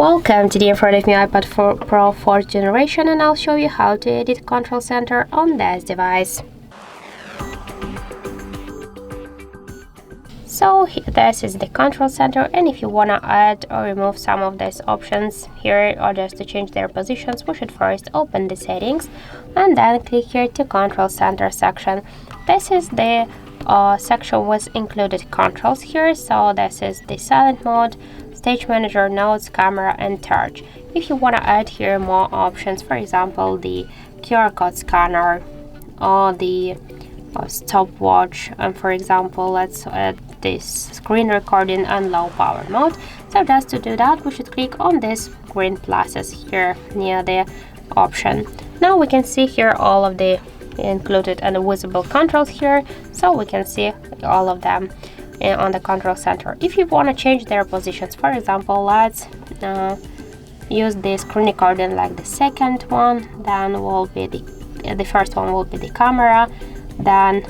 Welcome to the in front of me iPad Pro 4th generation, and I'll show you how to edit control center on this device. So this is the control center, and if you want to add or remove some of these options here or just to change their positions, we should first open the settings and then click here to control center section. This is the section with included controls here. So this is the silent mode, stage manager, notes, camera, and torch. If you want to add here more options, for example the QR code scanner or the stopwatch, and for example let's add this screen recording and low power mode. So just to do that, we should click on these green pluses here near the option. Now we can see here all of the included and visible controls here, so we can see all of them on the control center. If you want to change their positions, for example let's use the screen recording like the second one, then will be the first one will be the camera, then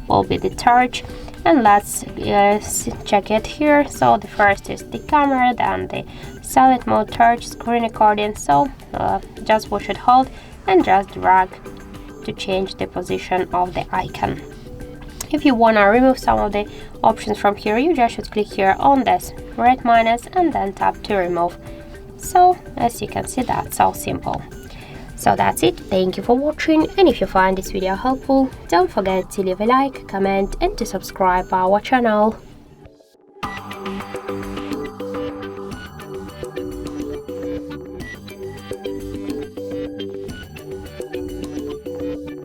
will be the torch, and let's check it here. So the first is the camera, then the silent mode, torch, screen recording. So just we should hold and just drag to change the position of the icon. If you want to remove some of the options from here, you just should click here on this red minus and then tap to remove. So as you can see, that's so simple. So that's it. Thank you for watching, and if you find this video helpful, don't forget to leave a like, comment and to subscribe our channel.